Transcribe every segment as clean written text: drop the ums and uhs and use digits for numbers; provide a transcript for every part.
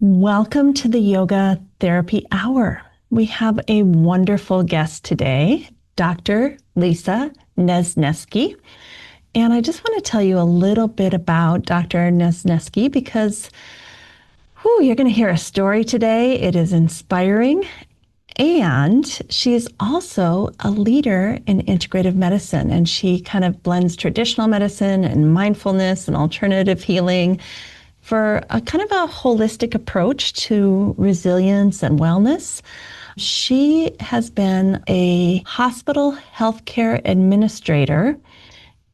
Welcome to the Yoga Therapy Hour. We have a wonderful guest today, Dr. Lisa Nezneski. And I just want to tell you a little bit about Dr. Nezneski because you're going to hear a story today. It is inspiring. And she is also a leader in integrative medicine. And she kind of blends traditional medicine and mindfulness and alternative healing for a kind of a holistic approach to resilience and wellness. She has been a hospital healthcare administrator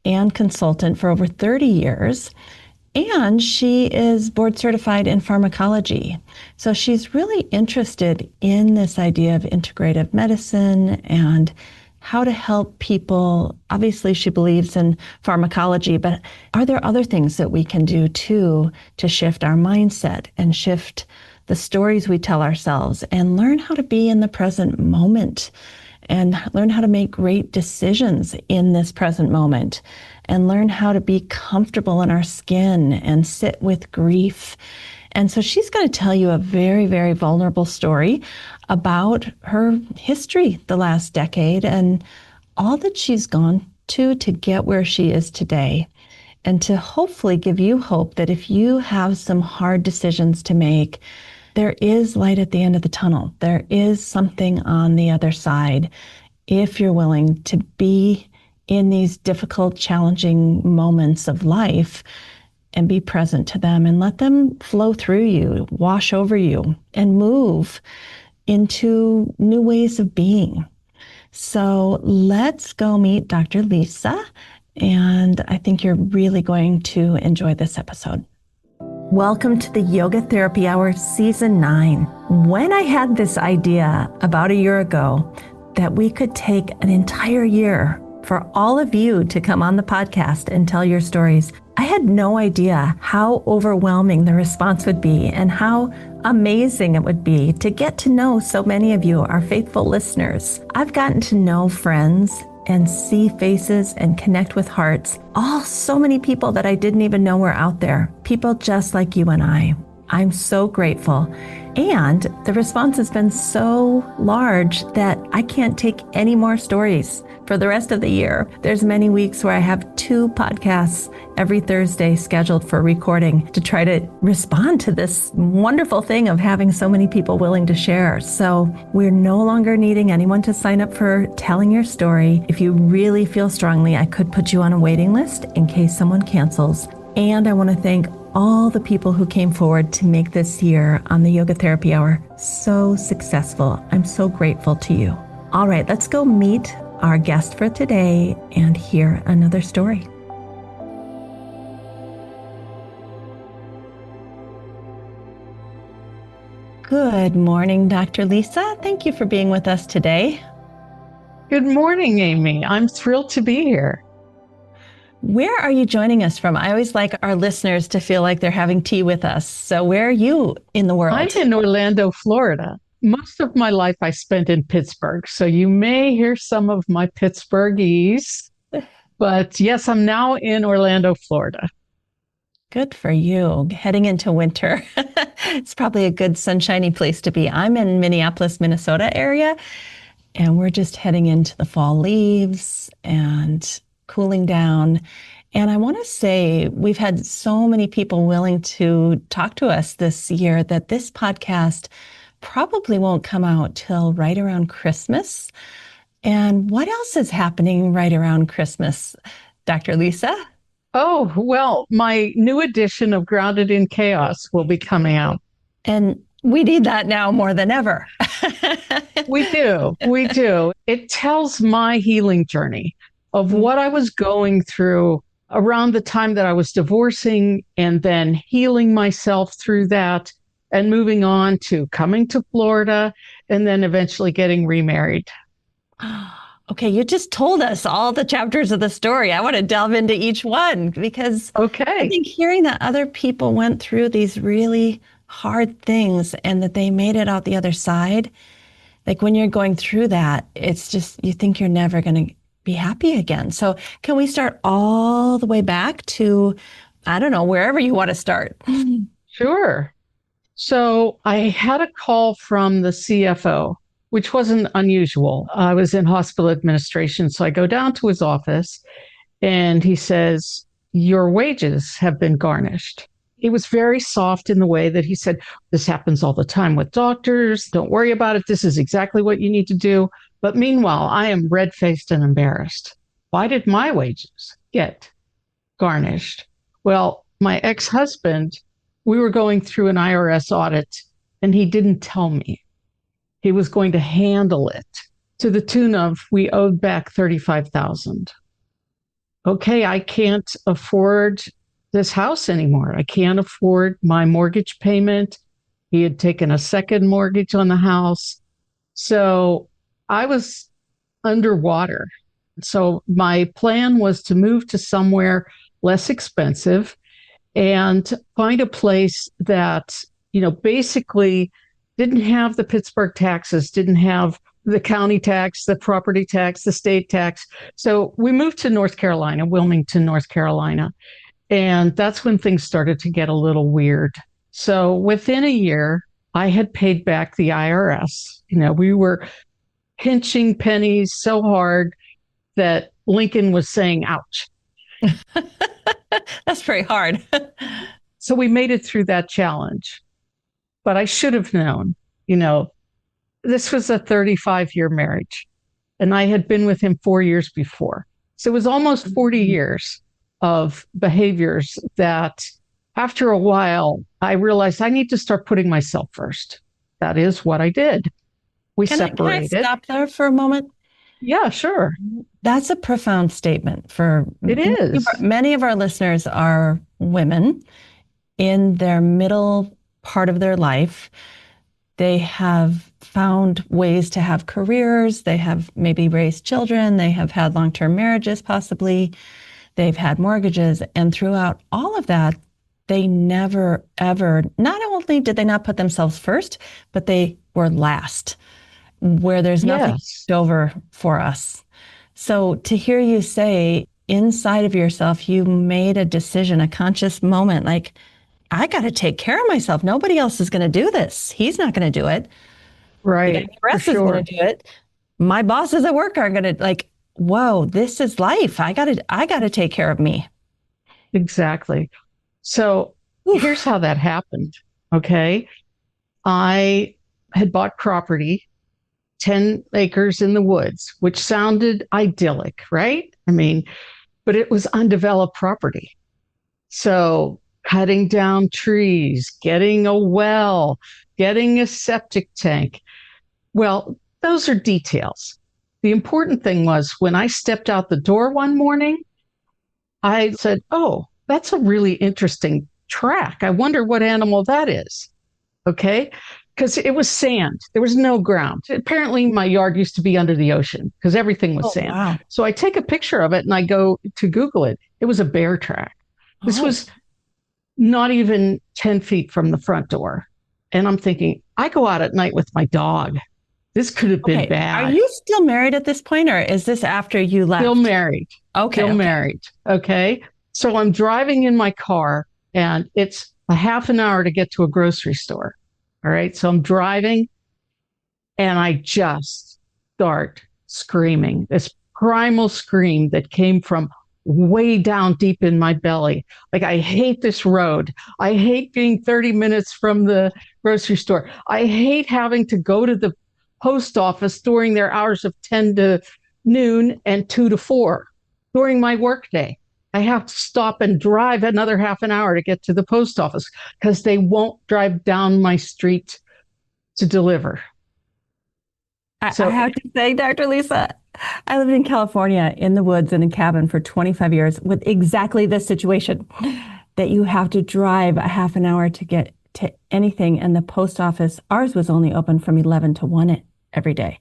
and consultant for over 30 years. And she is board certified in pharmacology. So she's really interested in this idea of integrative medicine and how to help people. Obviously, she believes in pharmacology, but are there other things that we can do too to shift our mindset and shift the stories we tell ourselves and learn how to be in the present moment and learn how to make great decisions in this present moment and learn how to be comfortable in our skin and sit with grief. And so she's going to tell you a very, very vulnerable story about her history the last decade and all that she's gone to get where she is today, and to hopefully give you hope that if you have some hard decisions to make, there is light at the end of the tunnel. There is something on the other side if you're willing to be in these difficult, challenging moments of life and be present to them and let them flow through you, wash over you, and move into new ways of being. So let's go meet Dr. Lisa, and I think you're really going to enjoy this episode. Welcome to the Yoga Therapy Hour, Season 9. When I had this idea about a year ago that we could take an entire year for all of you to come on the podcast and tell your stories, I had no idea how overwhelming the response would be and how amazing it would be to get to know so many of you, our faithful listeners. I've gotten to know friends and see faces and connect with hearts. So many people that I didn't even know were out there. People just like you and I. I'm so grateful. And the response has been so large that I can't take any more stories for the rest of the year. There's many weeks where I have 2 podcasts every Thursday scheduled for recording to try to respond to this wonderful thing of having so many people willing to share. So we're no longer needing anyone to sign up for telling your story. If you really feel strongly, I could put you on a waiting list in case someone cancels. And I want to thank all the people who came forward to make this year on the Yoga Therapy Hour so successful. I'm so grateful to you. All right, let's go meet our guest for today and hear another story. Good morning, Dr. Lisa. Thank you for being with us today. Good morning, Amy. I'm thrilled to be here. Where are you joining us from? I always like our listeners to feel like they're having tea with us. So where are you in the world? I'm in Orlando, Florida. Most of my life I spent in Pittsburgh, so you may hear some of my Pittsburghese. But yes, I'm now in Orlando, Florida. Good for you. Heading into winter. It's probably a good sunshiny place to be. I'm in Minneapolis, Minnesota area, and we're just heading into the fall leaves and cooling down. And I want to say we've had so many people willing to talk to us this year that this podcast probably won't come out till right around Christmas. And what else is happening right around Christmas, Dr. Lisa? Oh, well, my new edition of Grounded in Chaos will be coming out. And we need that now more than ever. We do. It tells my healing journey of what I was going through around the time that I was divorcing and then healing myself through that and moving on to coming to Florida and then eventually getting remarried. Okay, you just told us all the chapters of the story. I want to delve into each one because I think hearing that other people went through these really hard things and that they made it out the other side, like when you're going through that, it's just, you think you're never going to be happy again. So can we start all the way back to, I don't know, wherever you want to start? Sure. So I had a call from the CFO, which wasn't unusual. I was in hospital administration. So I go down to his office and he says, "Your wages have been garnished." He was very soft in the way that he said, "This happens all the time with doctors. Don't worry about it. This is exactly what you need to do." But meanwhile, I am red faced and embarrassed. Why did my wages get garnished? Well, my ex husband, we were going through an IRS audit and he didn't tell me. He was going to handle it to the tune of we owed back 35,000. Okay, I can't afford this house anymore. I can't afford my mortgage payment. He had taken a second mortgage on the house. So I was underwater. So my plan was to move to somewhere less expensive and find a place that, basically didn't have the Pittsburgh taxes, didn't have the county tax, the property tax, the state tax. So we moved to North Carolina, Wilmington, North Carolina. And that's when things started to get a little weird. So within a year, I had paid back the IRS. We were pinching pennies so hard that Lincoln was saying, ouch. That's very hard. So we made it through that challenge. But I should have known, this was a 35-year marriage, and I had been with him 4 years before. So it was almost 40 years of behaviors that after a while, I realized I need to start putting myself first. That is what I did. We separated. Can I stop there for a moment? Yeah, sure. That's a profound statement for it is. Many of our listeners are women in their middle part of their life. They have found ways to have careers. They have maybe raised children. They have had long-term marriages, possibly. They've had mortgages. And throughout all of that, they never, ever, not only did they not put themselves first, but they were last, where there's nothing left over for us. So to hear you say inside of yourself, you made a decision, a conscious moment, like, I got to take care of myself. Nobody else is going to do this. He's not going to do it. Right. The rest is going to do it. My bosses at work are going to whoa, this is life. I got to take care of me. Exactly. So here's how that happened. Okay. I had bought property, 10 acres in the woods, which sounded idyllic, right? But it was undeveloped property. So cutting down trees, getting a well, getting a septic tank. Well, those are details. The important thing was when I stepped out the door one morning, I said, "Oh, that's a really interesting track. I wonder what animal that is." Okay. Because it was sand. There was no ground. Apparently, my yard used to be under the ocean because everything was sand. Wow. So I take a picture of it and I go to Google it. It was a bear track. This was not even 10 feet from the front door. And I'm thinking, I go out at night with my dog. This could have been bad. Are you still married at this point, or is this after you left? Still married. Okay. Still married. Okay. So I'm driving in my car and it's a half an hour to get to a grocery store. All right. So I'm driving and I just start screaming, this primal scream that came from way down deep in my belly. Like, I hate this road. I hate being 30 minutes from the grocery store. I hate having to go to the post office during their hours of 10 to noon and 2 to 4 during my workday. I have to stop and drive another half an hour to get to the post office because they won't drive down my street to deliver. I have to say, Dr. Lisa, I lived in California in the woods in a cabin for 25 years with exactly this situation, that you have to drive a half an hour to get to anything. And the post office, ours was only open from 11 to 1 every day.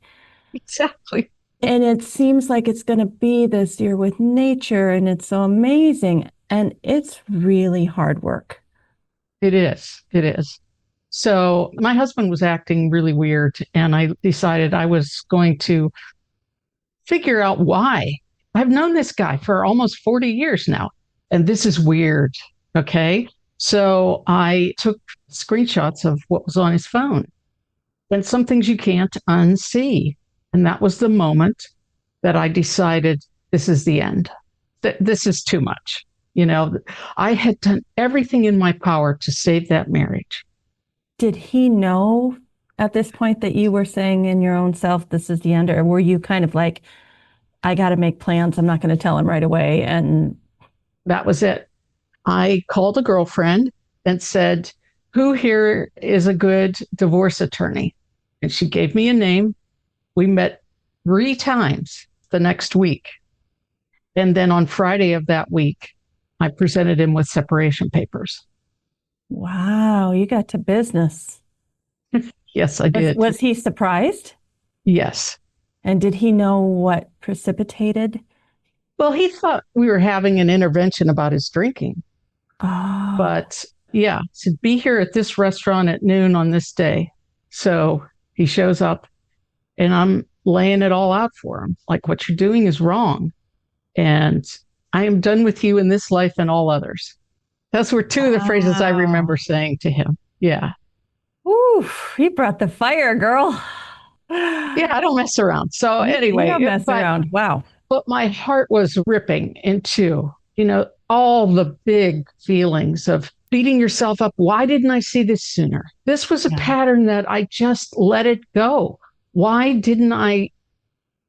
Exactly. And it seems like it's going to be this year with nature, and it's so amazing. And it's really hard work. It is. It is. So my husband was acting really weird, and I decided I was going to figure out why. I've known this guy for almost 40 years now, and this is weird. Okay. So I took screenshots of what was on his phone. And some things you can't unsee. And that was the moment that I decided this is the end. This is too much. I had done everything in my power to save that marriage. Did he know at this point that you were saying in your own self, this is the end? Or were you kind of like, I got to make plans. I'm not going to tell him right away. And that was it. I called a girlfriend and said, who here is a good divorce attorney? And she gave me a name. We met 3 times the next week. And then on Friday of that week, I presented him with separation papers. Wow, you got to business. Yes, I did. Was he surprised? Yes. And did he know what precipitated? Well, he thought we were having an intervention about his drinking. Oh. But yeah, to be here at this restaurant at noon on this day. So he shows up and I'm laying it all out for him. Like, what you're doing is wrong. And I am done with you in this life and all others. Those were 2 of the phrases I remember saying to him. Yeah. Ooh, you brought the fire, girl. Yeah, I don't mess around. So anyway. You don't mess around. Wow. But my heart was ripping in 2, all the big feelings of beating yourself up. Why didn't I see this sooner? This was a pattern that I just let it go. Why didn't I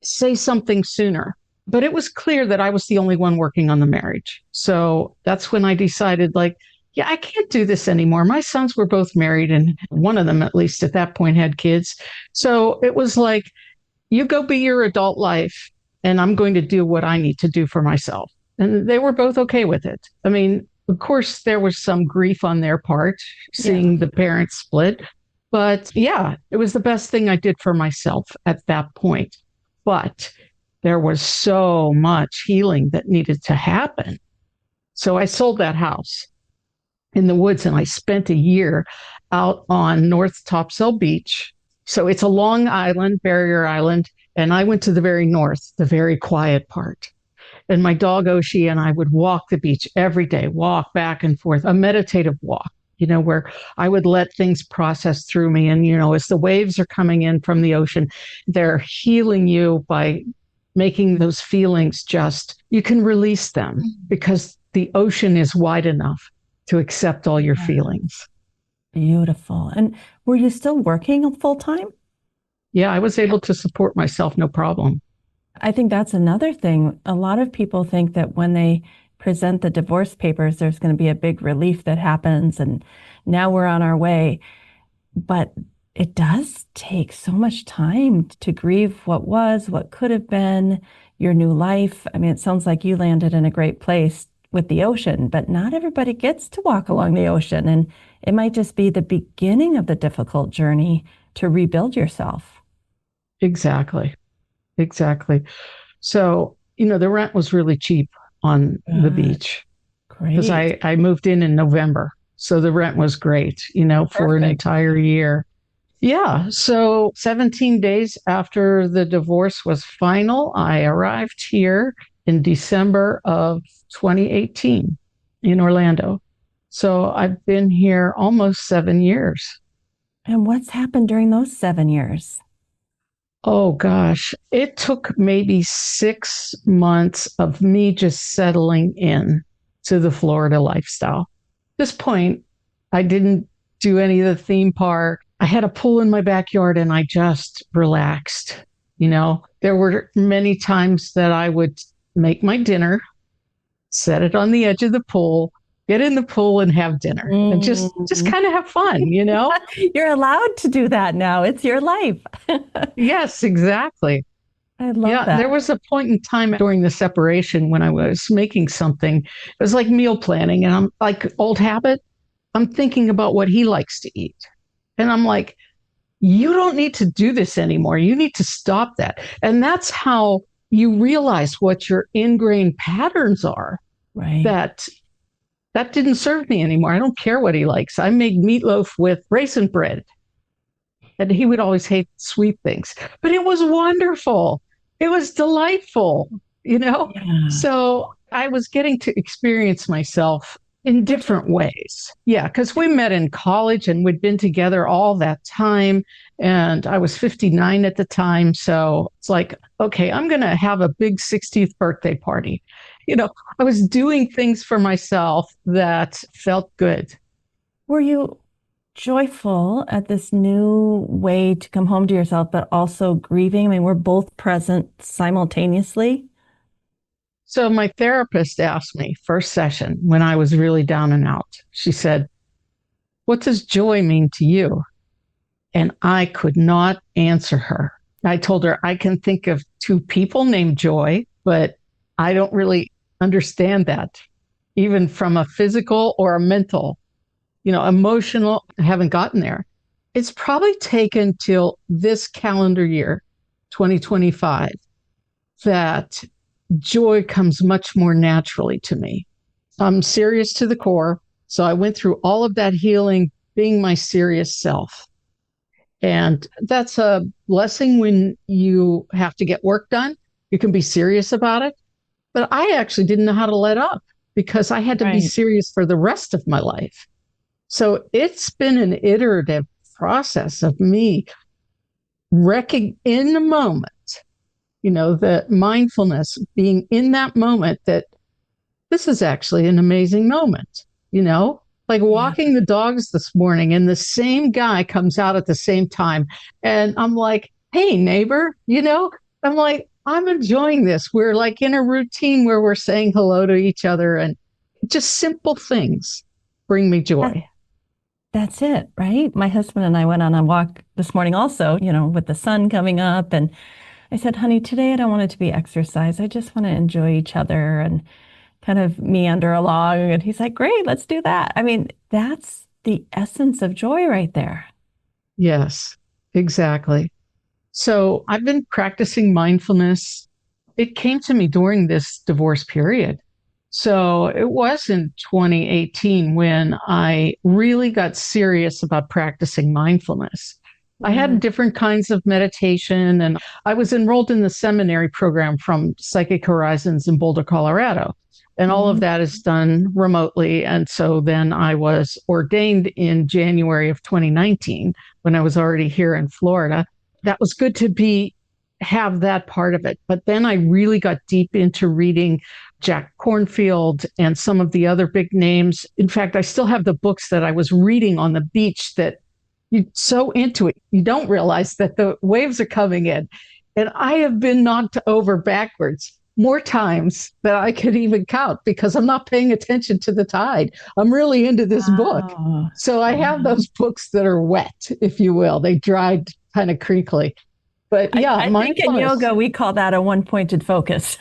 say something sooner? But it was clear that I was the only one working on the marriage. So that's when I decided, like, yeah, I can't do this anymore. My sons were both married, and one of them, at least at that point, had kids. So it was like, you go be your adult life, and I'm going to do what I need to do for myself. And they were both okay with it. I mean, of course, there was some grief on their part, seeing the parents split. But yeah, it was the best thing I did for myself at that point. But there was so much healing that needed to happen. So I sold that house in the woods and I spent a year out on North Topsail Beach. So it's a long island, barrier island. And I went to the very north, the very quiet part. And my dog Oshi and I would walk the beach every day, walk back and forth, a meditative walk, where I would let things process through me. And, as the waves are coming in from the ocean, they're healing you by making those feelings you can release them because the ocean is wide enough to accept all your feelings. Beautiful. And were you still working full time? Yeah, I was able to support myself, no problem. I think that's another thing. A lot of people think that when they present the divorce papers, there's going to be a big relief that happens and now we're on our way. But it does take so much time to grieve what was, what could have been, your new life. I mean, it sounds like you landed in a great place with the ocean, but not everybody gets to walk along the ocean. And it might just be the beginning of the difficult journey to rebuild yourself. Exactly. So, the rent was really cheap on the beach. Great. Because I moved in November. So the rent was great, for an entire year. Yeah. So 17 days after the divorce was final, I arrived here in December of 2018 in Orlando. So I've been here almost 7 years. And what's happened during those 7 years? Oh, gosh. It took maybe 6 months of me just settling in to the Florida lifestyle. At this point, I didn't do any of the theme park. I had a pool in my backyard and I just relaxed. There were many times that I would make my dinner, set it on the edge of the pool, get in the pool and have dinner and just kind of have fun, You're allowed to do that now. It's your life. Yes, exactly. I love that. There was a point in time during the separation when I was making something. It was like meal planning. And I'm like, old habit, I'm thinking about what he likes to eat. And I'm like, you don't need to do this anymore. You need to stop that. And that's how you realize what your ingrained patterns are. Right. That didn't serve me anymore. I don't care what he likes. I made meatloaf with raisin bread. And he would always hate sweet things. But it was wonderful. It was delightful, Yeah. So I was getting to experience myself in different ways. Yeah, because we met in college and we'd been together all that time. And I was 59 at the time. So it's like, okay, I'm going to have a big 60th birthday party. I was doing things for myself that felt good. Were you joyful at this new way to come home to yourself, but also grieving? I mean, we're both present simultaneously. So my therapist asked me first session when I was really down and out. She said, "What does joy mean to you?" And I could not answer her. I told her I can think of two people named Joy, but I don't really understand that, even from a physical or a mental, emotional. I haven't gotten there. It's probably taken till this calendar year, 2025, that joy comes much more naturally to me. I'm serious to the core. So I went through all of that healing, being my serious self. And that's a blessing when you have to get work done. You can be serious about it. But I actually didn't know how to let up because I had to be serious for the rest of my life. So it's been an iterative process of me in the moment, the mindfulness, being in that moment, that this is actually an amazing moment, like walking the dogs this morning and the same guy comes out at the same time. And I'm like, hey, neighbor, I'm like, I'm enjoying this. We're like in a routine where we're saying hello to each other, and just simple things bring me joy. That's it, right? My husband and I went on a walk this morning also, with the sun coming up. And I said, honey, today I don't want it to be exercise. I just want to enjoy each other and kind of meander along. And he's like, great, let's do that. I mean, that's the essence of joy right there. Yes, exactly. So I've been practicing mindfulness. It came to me during this divorce period. So it was in 2018 when I really got serious about practicing mindfulness. I had different kinds of meditation, and I was enrolled in the seminary program from Psychic Horizons in Boulder, Colorado. And all of that is done remotely. And so then I was ordained in January of 2019 when I was already here in Florida. That was good to have that part of it. But then I really got deep into reading Jack Kornfield and some of the other big names. In fact, I still have the books that I was reading on the beach that you're so into it, you don't realize that the waves are coming in. And I have been knocked over backwards more times than I could even count because I'm not paying attention to the tide. I'm really into this book. So I have those books that are wet, if you will. They dried kind of creakily. But yeah, I think in yoga, we call that a one-pointed focus.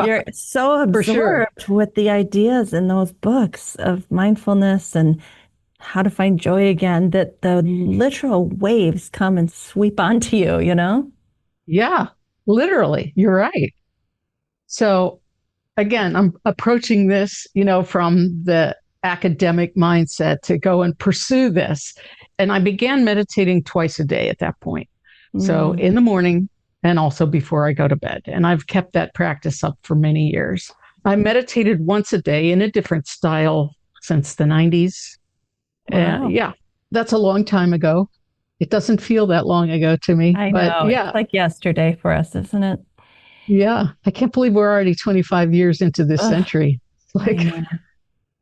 You're so absorbed with the ideas in those books of mindfulness and how to find joy again, that the literal waves come and sweep onto you, Yeah, literally. You're right. So again, I'm approaching this, from the academic mindset to go and pursue this. And I began meditating twice a day at that point. So in the morning and also before I go to bed. And I've kept that practice up for many years. I meditated once a day in a different style since the 90s. Wow. Yeah, that's a long time ago. It doesn't feel that long ago to me. I but know. Yeah, it's like yesterday for us, isn't it? Yeah. I can't believe we're already 25 years into this century.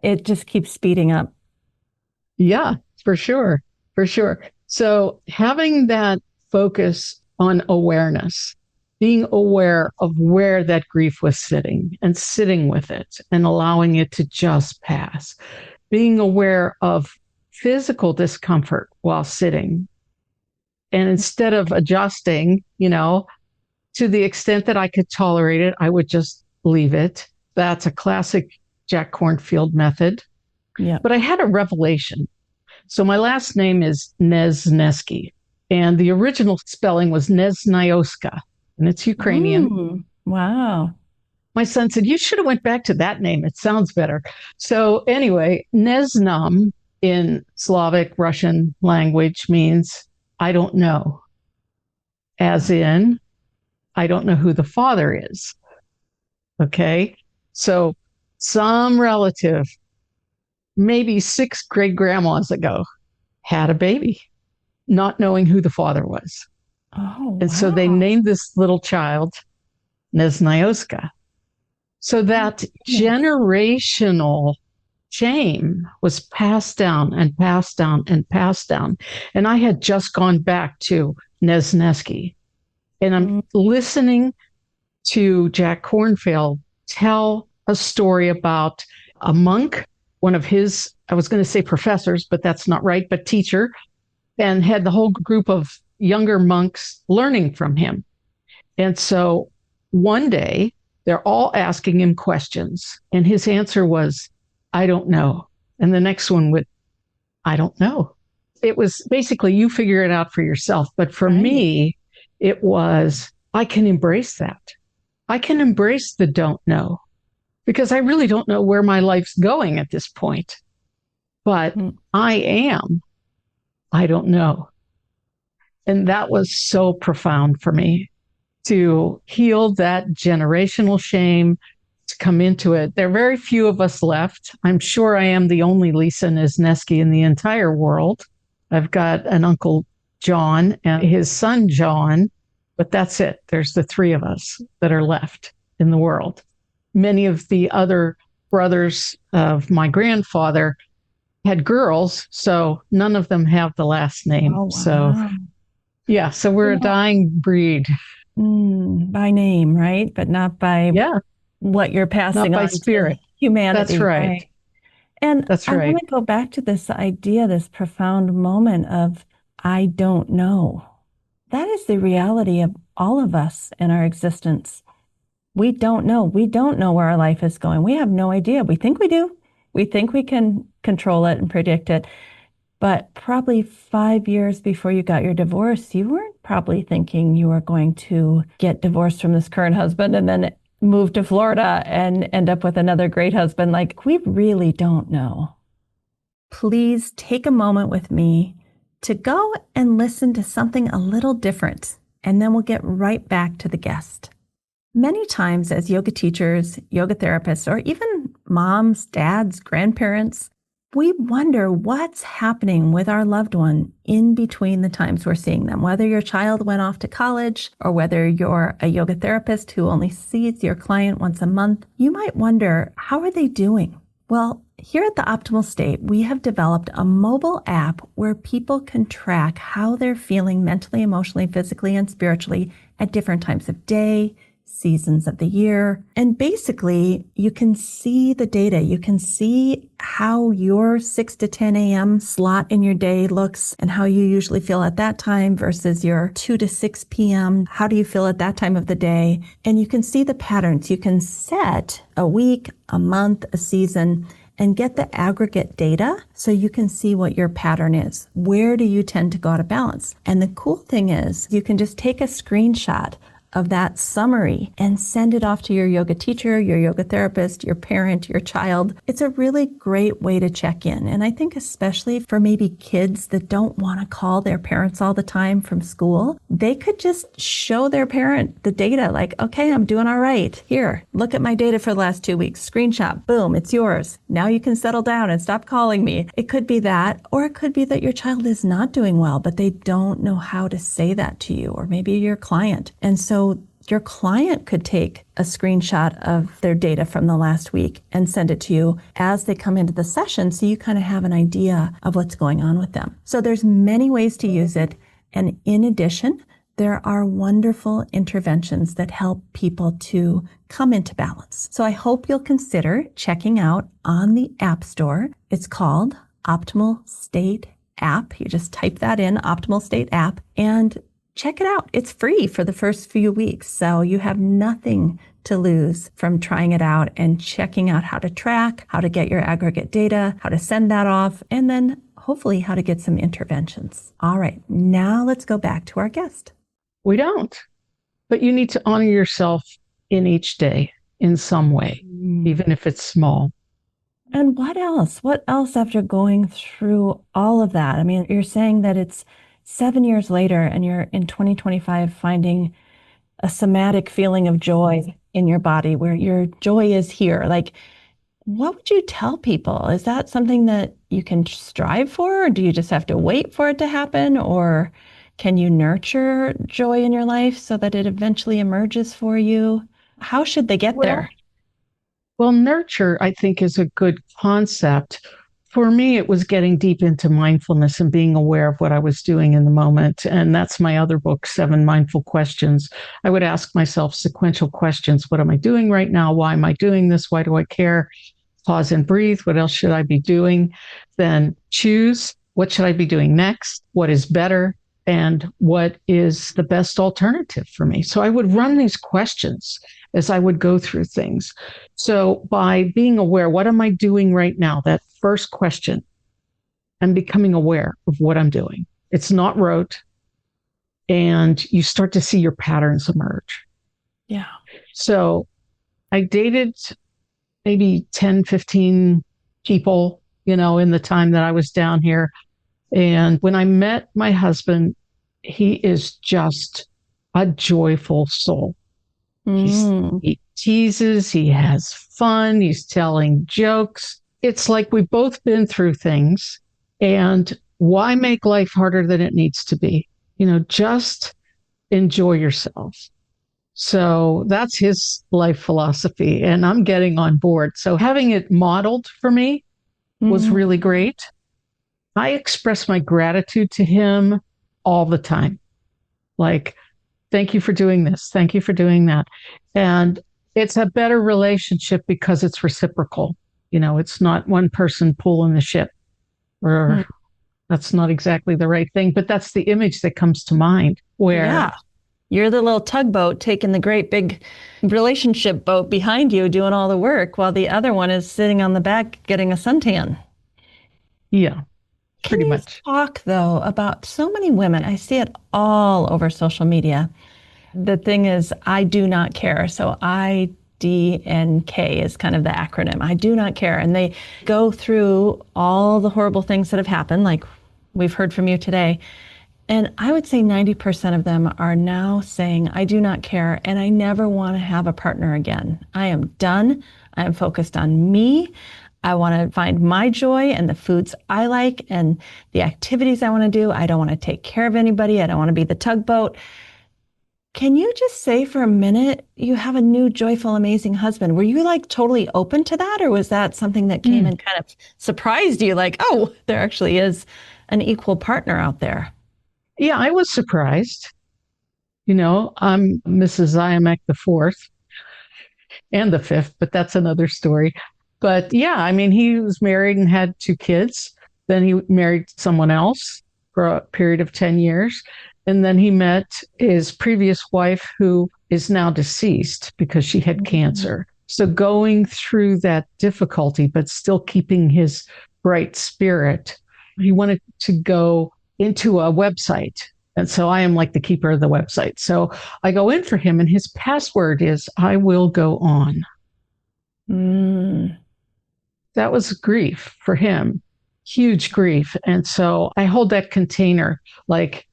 It just keeps speeding up. Yeah, for sure. For sure. So having that focus on awareness, being aware of where that grief was sitting and sitting with it and allowing it to just pass, being aware of physical discomfort while sitting. And instead of adjusting, to the extent that I could tolerate it, I would just leave it. That's a classic Jack Kornfield method. Yeah. But I had a revelation. So my last name is Nezneski, and the original spelling was Neznioska, and it's Ukrainian. Wow. My son said, you should have went back to that name. It sounds better. So anyway, Neznam in Slavic Russian language means I don't know, as in, I don't know who the father is. Okay. So some relative, maybe 6 great grandmas ago, had a baby, not knowing who the father was. Oh, And so they wow. named this little child Nezneski. So that Goodness. generational shame was passed down and passed down and passed down. And I had just gone back to Nezneski, and I'm Mm. listening to Jack Kornfield tell a story about a monk, one of his, I was going to say professors, but that's not right, but teacher, and had the whole group of younger monks learning from him. And so one day they're all asking him questions, and his answer was, I don't know. And the next one would, I don't know. It was basically, you figure it out for yourself. But for Right. me, it was, I can embrace that. I can embrace the don't know, because I really don't know where my life's going at this point. But Mm. I don't know. And that was so profound for me, to heal that generational shame, to come into it. There are very few of us left. I'm sure I am the only Lisa Nezneski in the entire world. I've got an uncle, John, and his son, John, but that's it. There's the 3 of us that are left in the world. Many of the other brothers of my grandfather had girls, so none of them have the last name. Oh, So, wow. yeah, so we're a dying breed. By name, right? But not by Yeah, what you're not passing by on to spirit. That's humanity, right. right? And That's I want right. to go back to this idea, this profound moment of, I don't know. That is the reality of all of us in our existence. We don't know. We don't know where our life is going. We have no idea. We think we do. We think we can control it and predict it. But probably 5 years before you got your divorce, you weren't probably thinking you were going to get divorced from this current husband and then move to Florida and end up with another great husband. Like, we really don't know. Please take a moment with me to go and listen to something a little different, and then we'll get right back to the guest. Many times, as yoga teachers, yoga therapists, or even moms, dads, grandparents, we wonder what's happening with our loved one in between the times we're seeing them. Whether your child went off to college or whether you're a yoga therapist who only sees your client once a month, you might wonder, how are they doing? Well, here at the Optimal State, we have developed a mobile app where people can track how they're feeling mentally, emotionally, physically, and spiritually at different times of day, seasons of the year. And basically, you can see the data. You can see how your 6 to 10 a.m. slot in your day looks and how you usually feel at that time versus your 2 to 6 p.m. How do you feel at that time of the day? And you can see the patterns. You can set a week, a month, a season, and get the aggregate data so you can see what your pattern is. Where do you tend to go out of balance? And the cool thing is you can just take a screenshot of that summary and send it off to your yoga teacher, your yoga therapist, your parent, your child. It's a really great way to check in. And I think especially for maybe kids that don't want to call their parents all the time from school, they could just show their parent the data like, okay, I'm doing all right. Here, look at my data for the last 2 weeks. Screenshot, boom, it's yours. Now you can settle down and stop calling me. It could be that, or it could be that your child is not doing well, but they don't know how to say that to you, or maybe your client. And so your client could take a screenshot of their data from the last week and send it to you as they come into the session, so you kind of have an idea of what's going on with them. So there's many ways to use it. And in addition, there are wonderful interventions that help people to come into balance. So I hope you'll consider checking out on the App Store. It's called Optimal State App. You just type that in, Optimal State App, and check it out. It's free for the first few weeks, so you have nothing to lose from trying it out and checking out how to track, how to get your aggregate data, how to send that off, and then hopefully how to get some interventions. All right, now let's go back to our guest. We don't, but you need to honor yourself in each day in some way, even if it's small. And what else? What else after going through all of that? I mean, you're saying that it's 7 years later and you're in 2025 finding a somatic feeling of joy in your body where your joy is here. Like, What would you tell people? Is that something that you can strive for, or do you just have to wait for it to happen? Or can you nurture joy in your life so that it eventually emerges for you? How should they get Well, there? well, nurture, I think, is a good concept. For me, it was getting deep into mindfulness and being aware of what I was doing in the moment. And that's my other book, Seven Mindful Questions. I would ask myself sequential questions. What am I doing right now? Why am I doing this? Why do I care? Pause and breathe. What else should I be doing? Then choose what should I be doing next? What is better? And what is the best alternative for me? So I would run these questions as I would go through things. So by being aware, what am I doing right now? That first question, and becoming aware of what I'm doing. It's not rote. And you start to see your patterns emerge. Yeah. So I dated maybe 10, 15 people, in the time that I was down here. And when I met my husband, he is just a joyful soul. Mm. He teases, he has fun, he's telling jokes. It's like we've both been through things. And why make life harder than it needs to be? Just enjoy yourself. So that's his life philosophy, and I'm getting on board. So having it modeled for me was Mm. really great. I express my gratitude to him all the time. Like, thank you for doing this. Thank you for doing that. And it's a better relationship because it's reciprocal. It's not one person pulling the ship, or Mm. that's not exactly the right thing, but that's the image that comes to mind where, Yeah. You're the little tugboat taking the great big relationship boat behind you doing all the work while the other one is sitting on the back getting a suntan. yeah, Can pretty you much. talk, though, about so many women? I see it all over social media. The thing is, I do not care. So IDNK is kind of the acronym. I do not care. And they go through all the horrible things that have happened, like we've heard from you today. And I would say 90% of them are now saying, I do not care and I never want to have a partner again. I am done. I am focused on me. I want to find my joy and the foods I like and the activities I want to do. I don't want to take care of anybody. I don't want to be the tugboat. Can you just say for a minute, you have a new, joyful, amazing husband? Were you like totally open to that? Or was that something that came Mm. and kind of surprised you? Like, oh, there actually is an equal partner out there. Yeah, I was surprised. I'm Mrs. Iamek the fourth and the fifth, but that's another story. But yeah, I mean, he was married and had two kids. Then he married someone else for a period of 10 years. And then he met his previous wife, who is now deceased because she had Mm. cancer. So going through that difficulty, but still keeping his bright spirit, he wanted to go into a website. And so I am like the keeper of the website. So I go in for him, and his password is I will go on. Mm. That was grief for him, huge grief. And so I hold that container. Like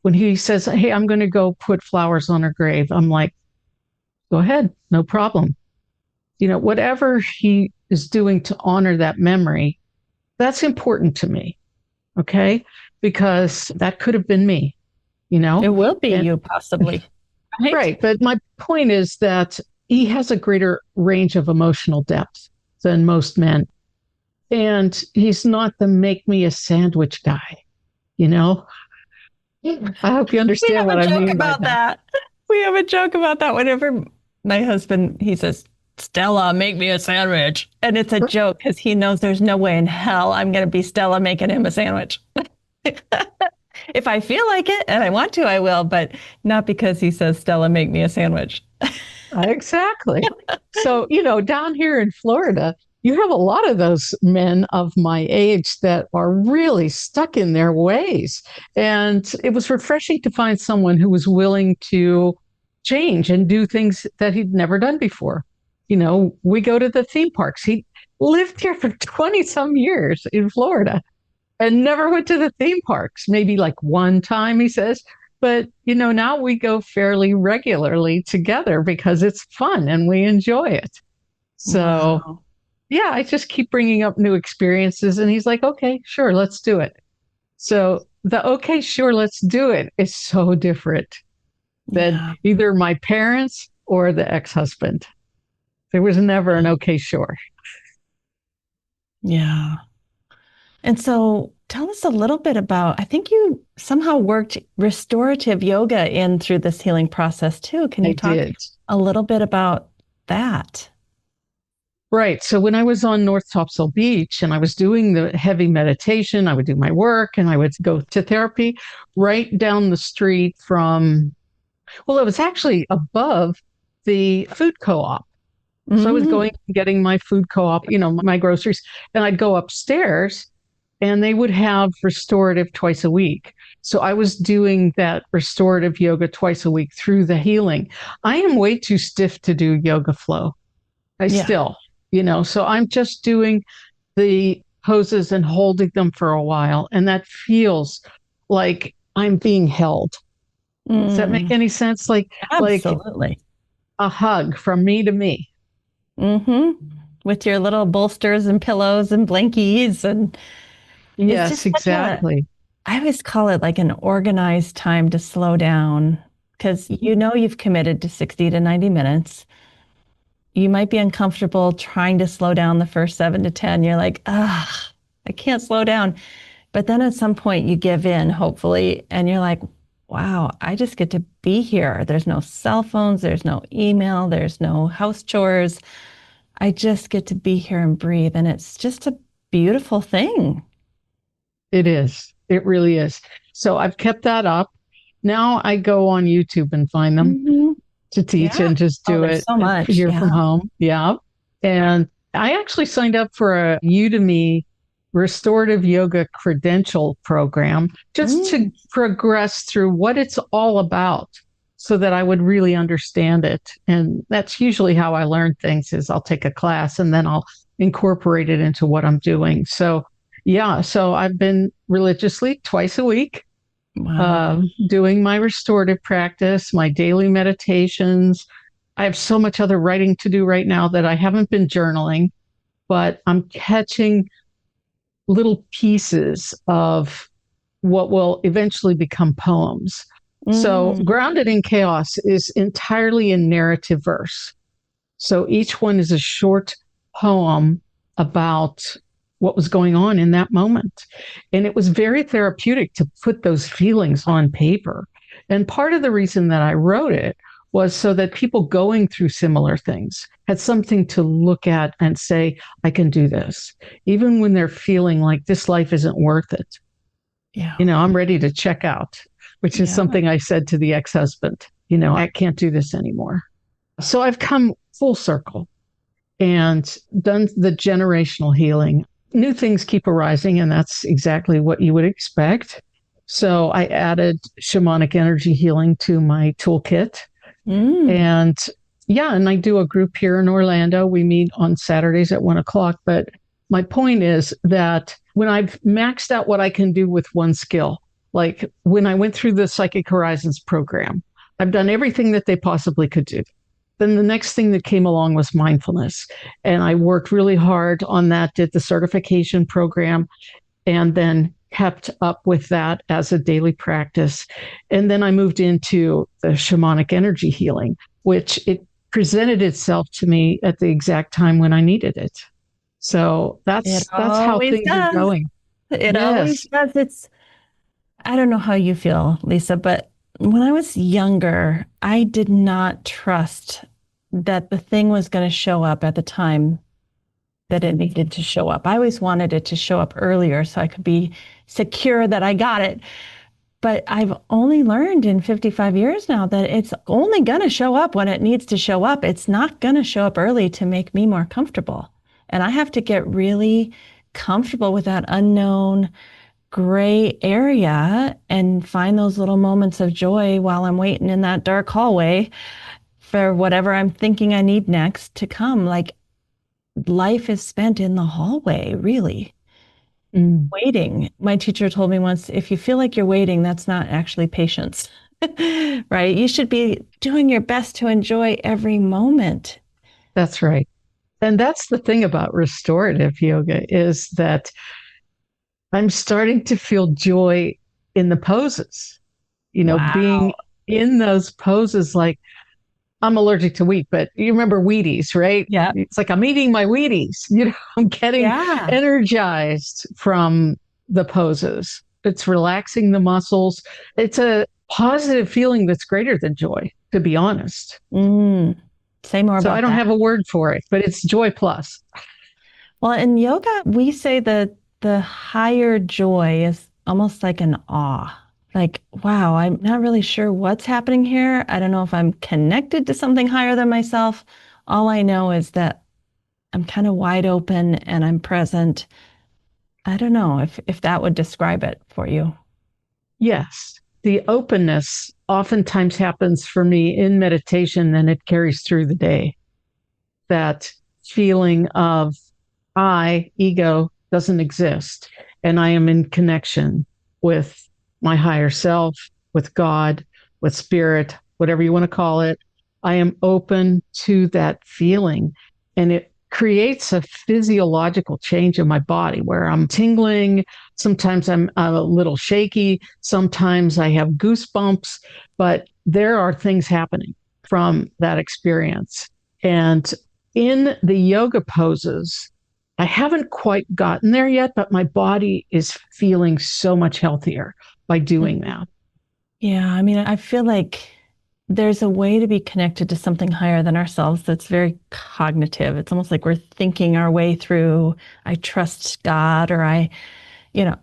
when he says, hey, I'm going to go put flowers on her grave, I'm like, go ahead, no problem. Whatever he is doing to honor that memory, that's important to me. Okay. Because that could have been me, you It know? will be And you, possibly. Right? right. But my point is that he has a greater range of emotional depth than most men. And he's not the make me a sandwich guy, you know? I hope you We understand have a what I joke mean by about that. that. We have a joke about that whenever my husband, he says, Stella, make me a sandwich. And it's a joke because he knows there's no way in hell I'm going to be Stella making him a sandwich. If I feel like it and I want to, I will, but not because he says, Stella, make me a sandwich. Exactly. So, down here in Florida, you have a lot of those men of my age that are really stuck in their ways. And it was refreshing to find someone who was willing to change and do things that he'd never done before. We go to the theme parks. He lived here for 20 some years in Florida and never went to the theme parks. Maybe like one time, he says. But, now we go fairly regularly together because it's fun and we enjoy it. So, Wow. yeah, I just keep bringing up new experiences. And he's like, okay, sure, let's do it. So the okay, sure, let's do it is so different than Yeah. either my parents or the ex-husband. There was never an okay, sure. Yeah. And so tell us a little bit about, I think you somehow worked restorative yoga in through this healing process too. Can I you talk did. a little bit about that? Right. So when I was on North Topsail Beach and I was doing the heavy meditation, I would do my work and I would go to therapy right down the street from, well, it was actually above the food co-op. So I was Mm, going getting my food co-op, my groceries, and I'd go upstairs and they would have restorative twice a week. So I was doing that restorative yoga twice a week through the healing. I am way too stiff to do yoga flow. I yeah. still, so I'm just doing the poses and holding them for a while. And that feels like I'm being held. Does that make Mm, any sense? Like absolutely. a hug from me to me. Hmm. With your little bolsters and pillows and blankies. And it's Yes, just such a, exactly. I always call it like an organized time to slow down because you've committed to 60 to 90 minutes. You might be uncomfortable trying to slow down the first 7 to 10. You're like, ah, I can't slow down. But then at some point you give in, hopefully, and you're like, wow, I just get to be here. There's no cell phones, there's no email, there's no house chores. I just get to be here and breathe. And it's just a beautiful thing. It is. It really is. So I've kept that up. Now I go on YouTube and find them Hmm. to teach Yeah. and just Oh, do there's it so much. here from Yeah. home. Yeah. And I actually signed up for a Udemy restorative yoga credential program just to Mm. progress through what it's all about so that I would really understand it. And that's usually how I learn things is I'll take a class and then I'll incorporate it into what I'm doing. So yeah, so I've been religiously twice a week Wow. doing my restorative practice, my daily meditations. I have so much other writing to do right now that I haven't been journaling, but I'm catching little pieces of what will eventually become poems. So, Mm. Grounded in Chaos is entirely in narrative verse. So, each one is a short poem about what was going on in that moment. And it was very therapeutic to put those feelings on paper. And part of the reason that I wrote it was so that people going through similar things had something to look at and say, I can do this, even when they're feeling like this life isn't worth it. Yeah. I'm ready to check out, which is Yeah. something I said to the ex husband, I can't do this anymore. So I've come full circle and done the generational healing. New things keep arising, and that's exactly what you would expect. So I added shamanic energy healing to my toolkit. Mm. And yeah, and I do a group here in Orlando. We meet on Saturdays at 1 o'clock. But my point is that when I've maxed out what I can do with one skill, like when I went through the Psychic Horizons program, I've done everything that they possibly could do. Then the next thing that came along was mindfulness. And I worked really hard on that, did the certification program, and then kept up with that as a daily practice. And then I moved into the shamanic energy healing, which it presented itself to me at the exact time when I needed it. So It that's how always things are does. going. It always Yes. does. I don't know how you feel, Lisa, but when I was younger, I did not trust that the thing was going to show up at the time that it needed to show up. I always wanted it to show up earlier so I could be secure that I got it. But I've only learned in 55 years now that it's only going to show up when it needs to show up. It's not going to show up early to make me more comfortable. And I have to get really comfortable with that unknown gray area and find those little moments of joy while I'm waiting in that dark hallway for whatever I'm thinking I need next to come. Like life is spent in the hallway, really. Mm, Waiting. My teacher told me once, if you feel like you're waiting, that's not actually patience, right? You should be doing your best to enjoy every moment. that's right. And that's the thing about restorative yoga is that I'm starting to feel joy in the poses, being Wow. in those poses. Like, I'm allergic to wheat, but you remember Wheaties, right? Yeah. It's like I'm eating my Wheaties. I'm getting Yeah. energized from the poses. It's relaxing the muscles. It's a positive feeling that's greater than joy, to be honest. Mm. Say more So I about don't that. have a word for it, but it's joy plus. Well, in yoga, we say that the higher joy is almost like an awe. Like, wow, I'm not really sure what's happening here. I don't know if I'm connected to something higher than myself. All I know is that I'm kind of wide open and I'm present. I don't know if that would describe it for you. Yes, the openness oftentimes happens for me in meditation and it carries through the day. That feeling of ego, doesn't exist. And I am in connection with my higher self, with God, with spirit, whatever you want to call it. I am open to that feeling. And it creates a physiological change in my body where I'm tingling. Sometimes I'm a little shaky. Sometimes I have goosebumps, but there are things happening from that experience. And in the yoga poses, I haven't quite gotten there yet, but my body is feeling so much healthier by doing that. Yeah, I mean, I feel like there's a way to be connected to something higher than ourselves that's very cognitive. It's almost like we're thinking our way through, I trust God, or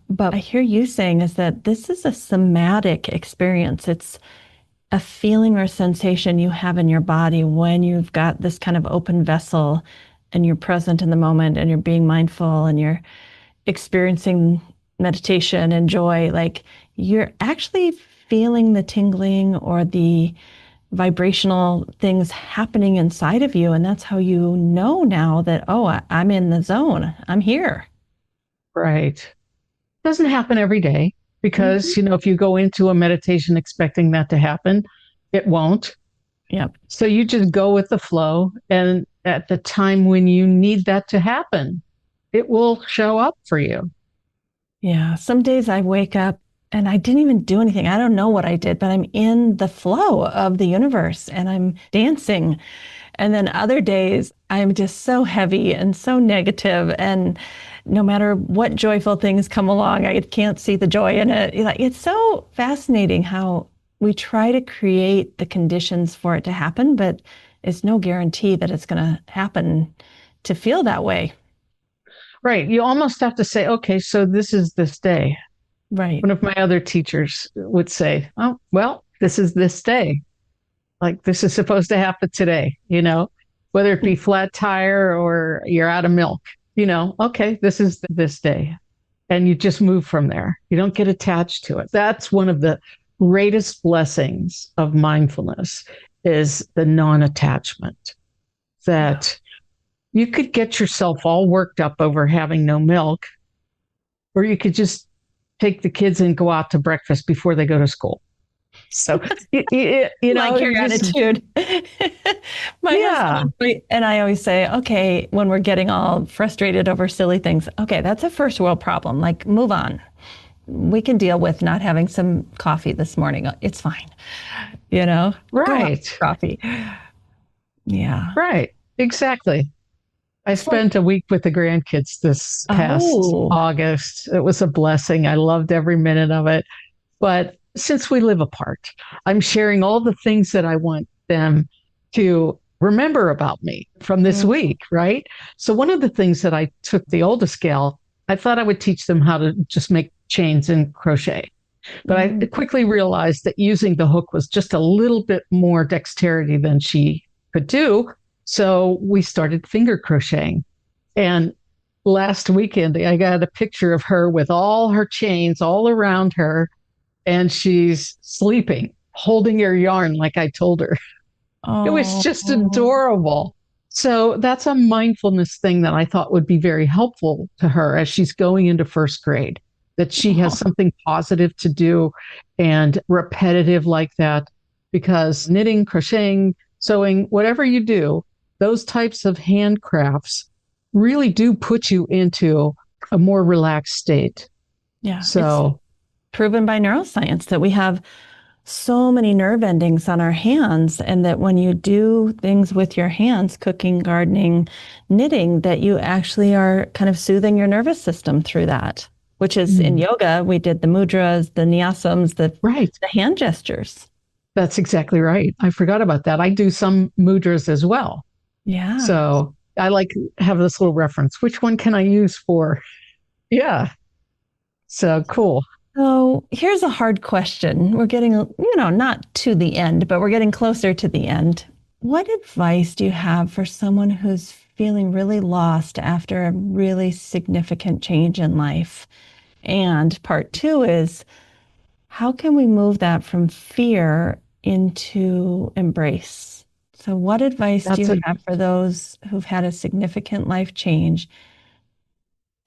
but I hear you saying is that this is a somatic experience. It's a feeling or sensation you have in your body when you've got this kind of open vessel and you're present in the moment and you're being mindful and you're experiencing meditation and joy. Like you're actually feeling the tingling or the vibrational things happening inside of you. And that's how you know now that, oh, I'm in the zone. I'm here. Right. Doesn't happen every day Mm-hmm. because, if you go into a meditation expecting that to happen, it won't. Yep. So you just go with the flow. And at the time when you need that to happen, it will show up for you. Yeah. Some days I wake up and I didn't even do anything. I don't know what I did, but I'm in the flow of the universe and I'm dancing. And then other days I'm just so heavy and so negative, and no matter what joyful things come along, I can't see the joy in it. Like it's so fascinating how we try to create the conditions for it to happen, but it's no guarantee that it's going to happen to feel that way. Right. You almost have to say, okay, so this is this day. Right. One of my other teachers would say, oh, well, this is this day. Like this is supposed to happen today, whether it be flat tire or you're out of milk, okay, this is this day. And you just move from there. You don't get attached to it. That's one of the greatest blessings of mindfulness is the non-attachment Yeah. that you could get yourself all worked up over having no milk, or you could just take the kids and go out to breakfast before they go to school. So, Like your you just, attitude. My yeah, husband and I always say, okay, when we're getting all frustrated over silly things, okay, that's a first world problem. Like, move on. We can deal with not having some coffee this morning. It's fine. Go have right, coffee. Yeah. right, exactly. I So, spent a week with the grandkids this past oh, August. It was a blessing. I loved every minute of it. But since we live apart, I'm sharing all the things that I want them to remember about me from this mhm. week, right? So, one of the things that I took the oldest gal, I thought I would teach them how to just make chains and crochet. But I Mm. quickly realized that using the hook was just a little bit more dexterity than she could do. So, we started finger crocheting. And last weekend, I got a picture of her with all her chains all around her and she's sleeping, holding her yarn like I told her. It was just Oh, adorable. So that's a mindfulness thing that I thought would be very helpful to her as she's going into first grade, that she has oh, something positive to do and repetitive like that. Because knitting, crocheting, sewing, whatever you do, those types of handcrafts really do put you into a more relaxed state. Yeah. It's So proven by neuroscience that we have so many nerve endings on our hands, and that when you do things with your hands, cooking, gardening, knitting, that you actually are kind of soothing your nervous system through that, which is in yoga, we did the mudras, the nyasams, right. the hand gestures. That's exactly right. I forgot about that. I do some mudras as well. Yeah. So I like have this little reference. Which one can I use for? Yeah. So cool. So here's a hard question. We're getting, not to the end, but we're getting closer to the end. What advice do you have for someone who's feeling really lost after a really significant change in life? And part two is, how can we move that from fear into embrace? So what advice do you have for those who've had a significant life change?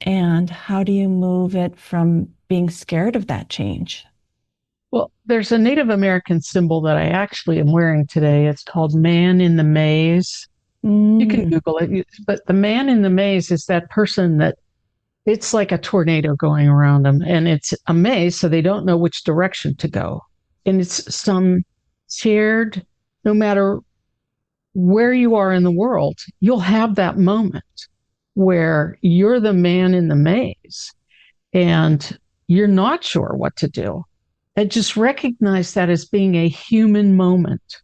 And how do you move it from being scared of that change? Well, there's a Native American symbol that I actually am wearing today. It's called Man in the Maze. You can Google it. But the man in the maze is that person that it's like a tornado going around them, and it's a maze, so they don't know which direction to go. And it's some shared, no matter where you are in the world, you'll have that moment where you're the man in the maze and you're not sure what to do. And just recognize that as being a human moment.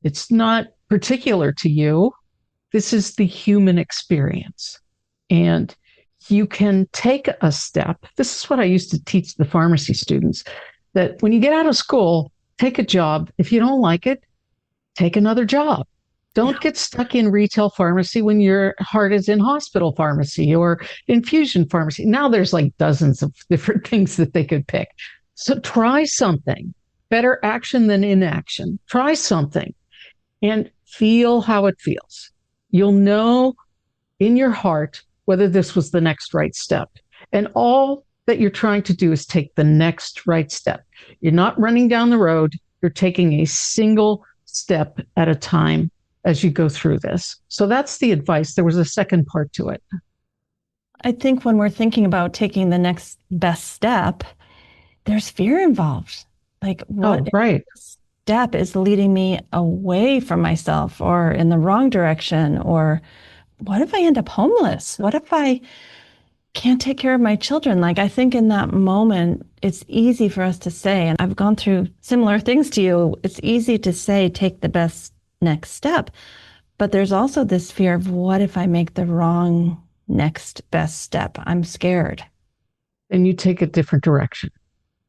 It's not particular to you. This is the human experience. And you can take a step. This is what I used to teach the pharmacy students, that when you get out of school, take a job. If you don't like it, take another job. Don't get stuck in retail pharmacy when your heart is in hospital pharmacy or infusion pharmacy. Now there's like dozens of different things that they could pick. So try something. Better action than inaction. Try something and feel how it feels. You'll know in your heart whether this was the next right step. And all that you're trying to do is take the next right step. You're not running down the road. You're taking a single step at a time as you go through this. So that's the advice. There was a second part to it. I think when we're thinking about taking the next best step, there's fear involved. Like, what step is leading me away from myself or in the wrong direction? Or what if I end up homeless? What if I can't take care of my children? Like, I think in that moment, it's easy for us to say, and I've gone through similar things to you, it's easy to say, take the best next step. But there's also this fear of, what if I make the wrong next best step? I'm scared. And you take a different direction.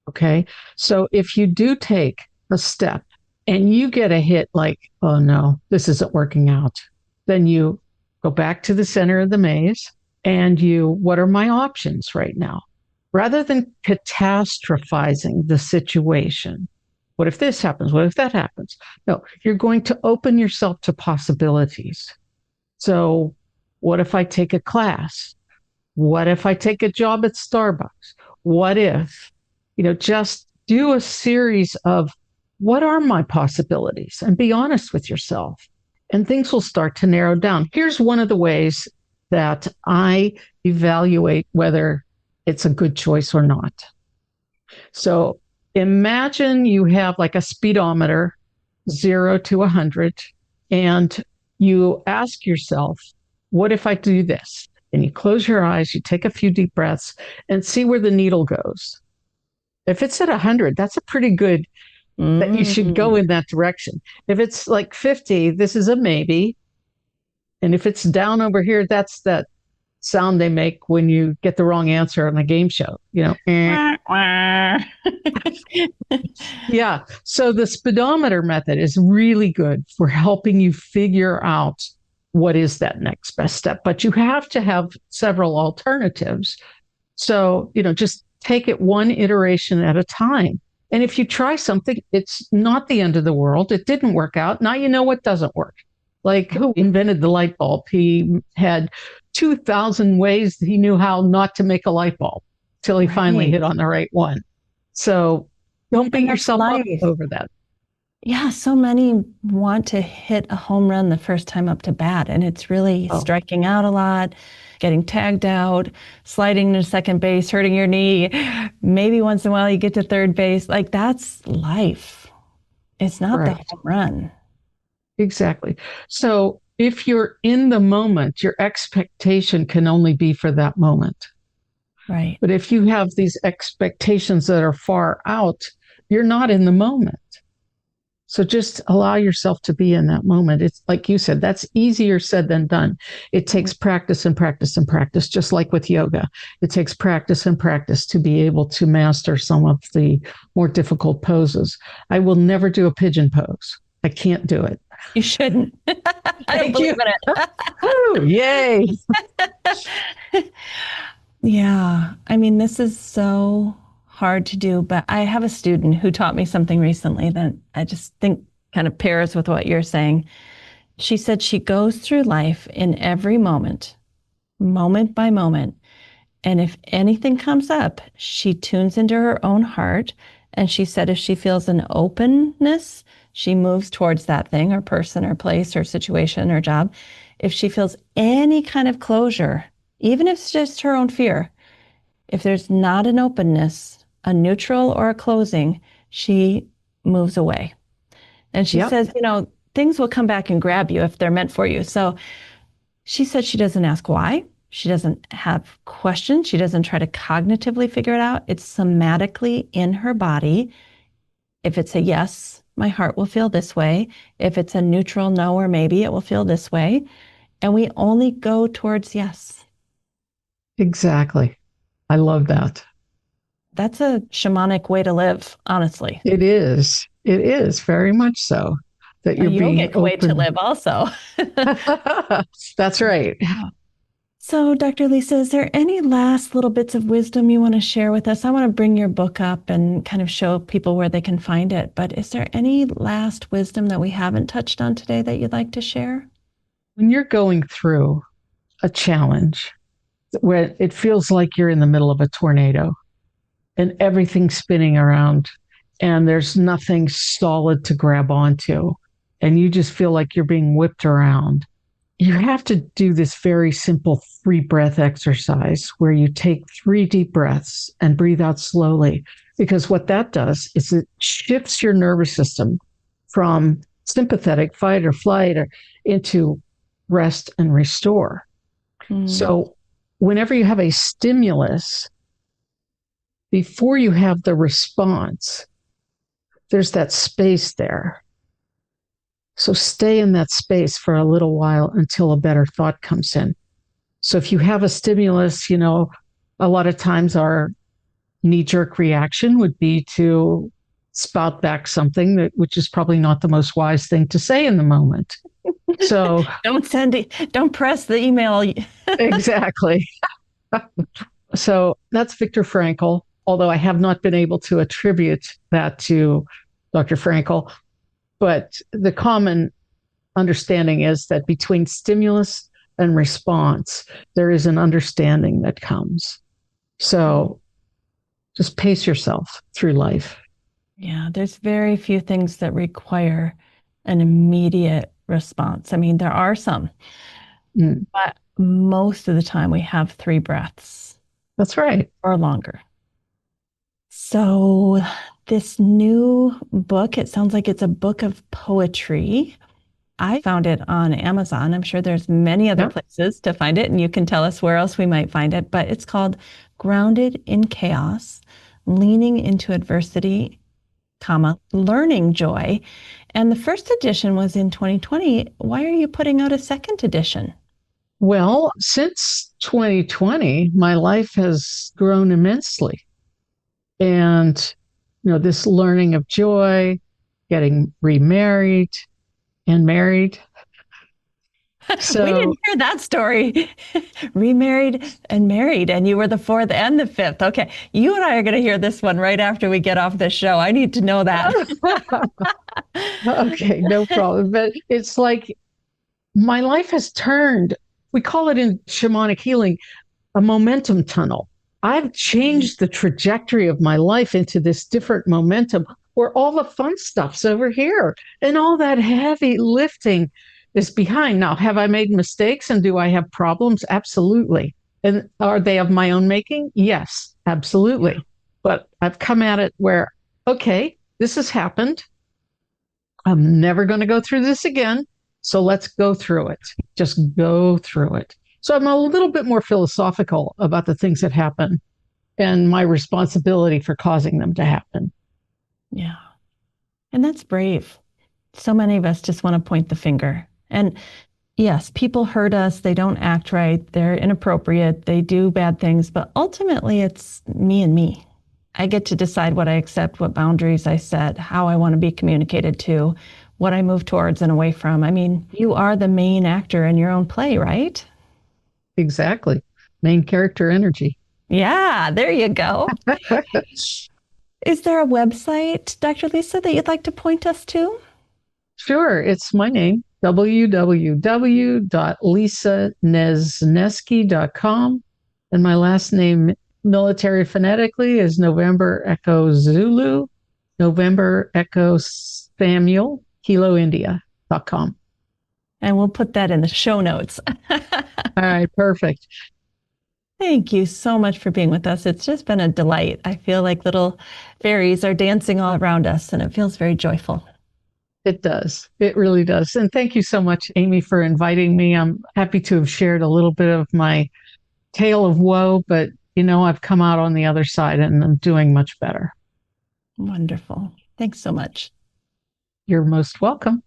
Okay. So if you do take a step and you get a hit like, oh no, this isn't working out, then you go back to the center of the maze and what are my options right now? Rather than catastrophizing the situation. What if this happens? What if that happens? No, you're going to open yourself to possibilities. So what if I take a class? What if I take a job at Starbucks? What if, just do a series of what are my possibilities and be honest with yourself, and things will start to narrow down. Here's one of the ways that I evaluate whether it's a good choice or not. So imagine you have like a speedometer, 0 to 100, and you ask yourself, what if I do this? And you close your eyes, you take a few deep breaths and see where the needle goes. If it's at 100, that's a pretty good, that you should go in that direction. If it's like 50, this is a maybe. And if it's down over here, that's that sound they make when you get the wrong answer on a game show, Yeah. So the speedometer method is really good for helping you figure out what is that next best step. But you have to have several alternatives. So, just take it one iteration at a time. And if you try something, it's not the end of the world. It didn't work out. Now you know what doesn't work. Like, who invented the light bulb? He had 2,000 ways that he knew how not to make a light bulb till he finally hit on the right one. So don't beat yourself up over that. Yeah, so many want to hit a home run the first time up to bat, and it's really Oh, striking out a lot, getting tagged out, sliding to second base, hurting your knee. Maybe once in a while you get to third base. Like that's life. It's not the right. home run. Exactly. So if you're in the moment, your expectation can only be for that moment. Right. But if you have these expectations that are far out, you're not in the moment. So just allow yourself to be in that moment. It's like you said, that's easier said than done. It takes practice and practice and practice, just like with yoga. It takes practice and practice to be able to master some of the more difficult poses. I will never do a pigeon pose. I can't do it. You shouldn't. I don't Thank believe you. in Woo, yay. it. Yeah. I mean, this is so hard to do, but I have a student who taught me something recently that I just think kind of pairs with what you're saying. She said she goes through life in every moment, moment by moment. And if anything comes up, she tunes into her own heart. And she said if she feels an openness, she moves towards that thing or person or place or situation or job. If she feels any kind of closure, even if it's just her own fear, if there's not an openness, a neutral or a closing, she moves away. And she Yep. says, things will come back and grab you if they're meant for you. So she said she doesn't ask why. She doesn't have questions. She doesn't try to cognitively figure it out. It's somatically in her body. If it's a yes, my heart will feel this way. If it's a neutral no or maybe, it will feel this way. And we only go towards yes. Exactly. I love that. That's a shamanic way to live, honestly. It is. It is very much so that A you're being yogic way to open. live, also. That's right. So, Dr. Lisa, is there any last little bits of wisdom you want to share with us? I want to bring your book up and kind of show people where they can find it. But is there any last wisdom that we haven't touched on today that you'd like to share? When you're going through a challenge where it feels like you're in the middle of a tornado and everything's spinning around and there's nothing solid to grab onto, and you just feel like you're being whipped around, you have to do this very simple 3 breath exercise where you take 3 deep breaths and breathe out slowly. Because what that does is it shifts your nervous system from sympathetic fight or flight or into rest and restore. Mm. So, whenever you have a stimulus, before you have the response, there's that space there. So stay in that space for a little while until a better thought comes in. So if you have a stimulus, a lot of times our knee jerk reaction would be to spout back something which is probably not the most wise thing to say in the moment. So Don't press the email. exactly. So that's Viktor Frankl, although I have not been able to attribute that to Dr. Frankl. But the common understanding is that between stimulus and response, there is an understanding that comes. So just pace yourself through life. Yeah, there's very few things that require an immediate response. I mean, there are some, Mm, but most of the time we have 3 breaths that's right. or longer. So, this new book, it sounds like it's a book of poetry. I found it on Amazon. I'm sure there's many other Yeah. places to find it, and you can tell us where else we might find it. But it's called Grounded in Chaos, Leaning into Adversity, Learning Joy. And the first edition was in 2020. Why are you putting out a second edition? Well, since 2020, my life has grown immensely. And, this learning of joy, getting remarried and married. We So, didn't hear that story. Remarried and married, and you were the fourth and the fifth. Okay, you and I are going to hear this one right after we get off this show. I need to know that. okay, no problem. But it's like my life has turned, we call it in shamanic healing, a momentum tunnel. I've changed the trajectory of my life into this different momentum where all the fun stuff's over here and all that heavy lifting is behind. Now, have I made mistakes and do I have problems? Absolutely. And are they of my own making? Yes, absolutely. But I've come at it where, okay, this has happened. I'm never going to go through this again. So let's go through it. Just go through it. So I'm a little bit more philosophical about the things that happen and my responsibility for causing them to happen. Yeah. And that's brave. So many of us just want to point the finger. And yes, people hurt us. They don't act right. They're inappropriate. They do bad things. But ultimately, it's me and me. I get to decide what I accept, what boundaries I set, how I want to be communicated to, what I move towards and away from. I mean, you are the main actor in your own play, right? Exactly. Main character energy. Yeah, there you go. Is there a website, Dr. Lisa, that you'd like to point us to? Sure. It's my name, www.lisanezneski.com. And my last name, military phonetically, is November Echo Zulu, November Echo Samuel, Kilo India.com. And we'll put that in the show notes. All right, perfect. Thank you so much for being with us. It's just been a delight. I feel like little fairies are dancing all around us, and it feels very joyful. It does. It really does. And thank you so much, Amy, for inviting me. I'm happy to have shared a little bit of my tale of woe, but I've come out on the other side and I'm doing much better. Wonderful. Thanks so much. You're most welcome.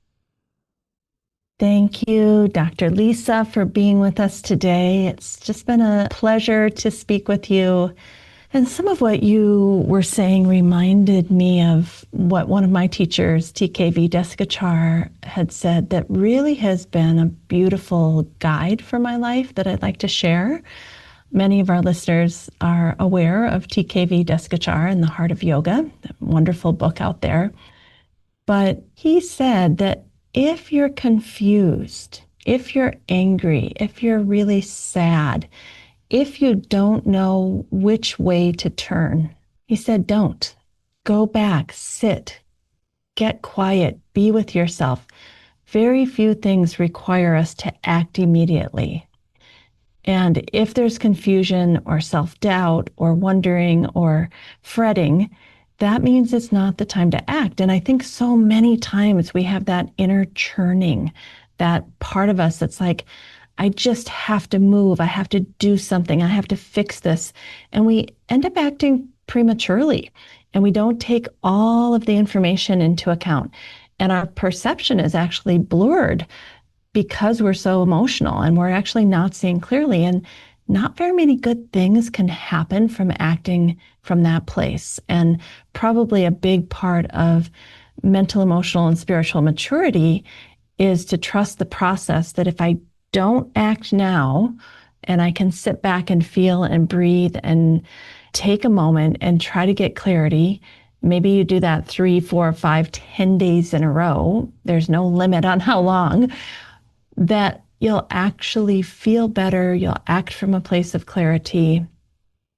Thank you, Dr. Lisa, for being with us today. It's just been a pleasure to speak with you. And some of what you were saying reminded me of what one of my teachers, TKV Deskachar, had said that really has been a beautiful guide for my life that I'd like to share. Many of our listeners are aware of TKV Deskachar and the Heart of Yoga, that wonderful book out there. But he said that if you're confused, if you're angry, if you're really sad, if you don't know which way to turn, he said, don't. Go back, sit, get quiet, be with yourself. Very few things require us to act immediately. And if there's confusion or self-doubt or wondering or fretting, that means it's not the time to act. And I think so many times we have that inner churning, that part of us that's like, I just have to move. I have to do something. I have to fix this. And we end up acting prematurely and we don't take all of the information into account. And our perception is actually blurred because we're so emotional and we're actually not seeing clearly. And not very many good things can happen from acting from that place. And probably a big part of mental, emotional, and spiritual maturity is to trust the process that if I don't act now and I can sit back and feel and breathe and take a moment and try to get clarity, maybe you do that 3, 4, 5, 10 days in a row. There's no limit on how long, that you'll actually feel better, you'll act from a place of clarity,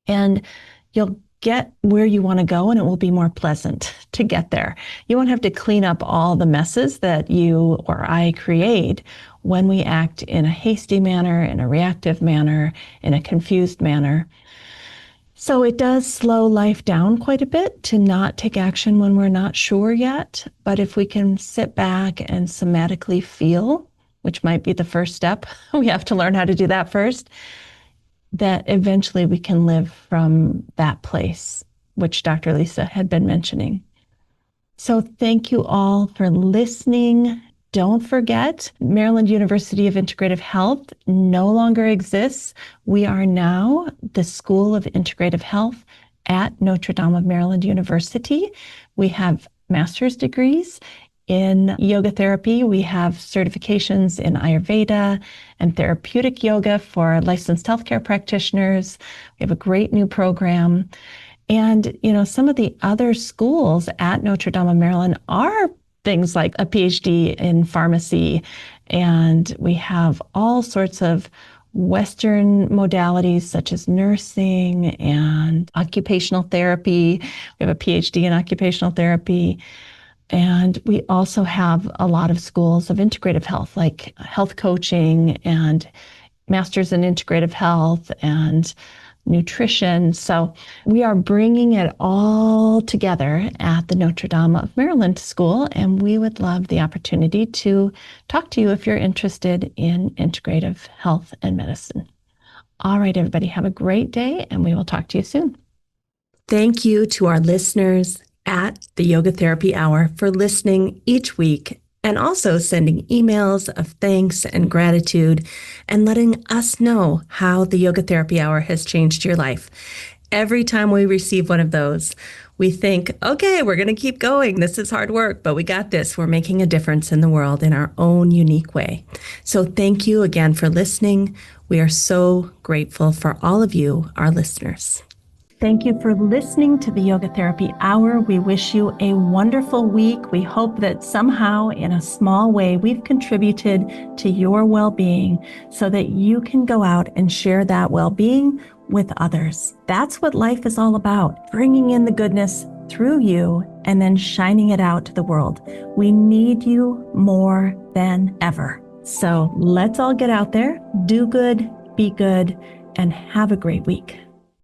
and you'll get where you want to go, and it will be more pleasant to get there. You won't have to clean up all the messes that you or I create when we act in a hasty manner, in a reactive manner, in a confused manner. So it does slow life down quite a bit to not take action when we're not sure yet. But if we can sit back and somatically feel, which might be the first step. We have to learn how to do that first, that eventually we can live from that place, which Dr. Lisa had been mentioning. So thank you all for listening. Don't forget, Maryland University of Integrative Health no longer exists. We are now the School of Integrative Health at Notre Dame of Maryland University. We have master's degrees in yoga therapy. We have certifications in Ayurveda and therapeutic yoga for licensed healthcare practitioners. We have a great new program. And, some of the other schools at Notre Dame of Maryland are things like a PhD in pharmacy. And we have all sorts of Western modalities such as nursing and occupational therapy. We have a PhD in occupational therapy. And we also have a lot of schools of integrative health, like health coaching and masters in integrative health and nutrition. So we are bringing it all together at the Notre Dame of Maryland School, and we would love the opportunity to talk to you if you're interested in integrative health and medicine. All right, everybody, have a great day, and we will talk to you soon. Thank you to our listeners at the Yoga Therapy Hour for listening each week and also sending emails of thanks and gratitude and letting us know how the Yoga Therapy Hour has changed your life. Every time we receive one of those, we think, okay, we're going to keep going. This is hard work, but we got this. We're making a difference in the world in our own unique way. So thank you again for listening. We are so grateful for all of you, our listeners. Thank you for listening to the Yoga Therapy Hour. We wish you a wonderful week. We hope that somehow, in a small way, we've contributed to your well-being so that you can go out and share that well-being with others. That's what life is all about, bringing in the goodness through you and then shining it out to the world. We need you more than ever. So let's all get out there, do good, be good, and have a great week.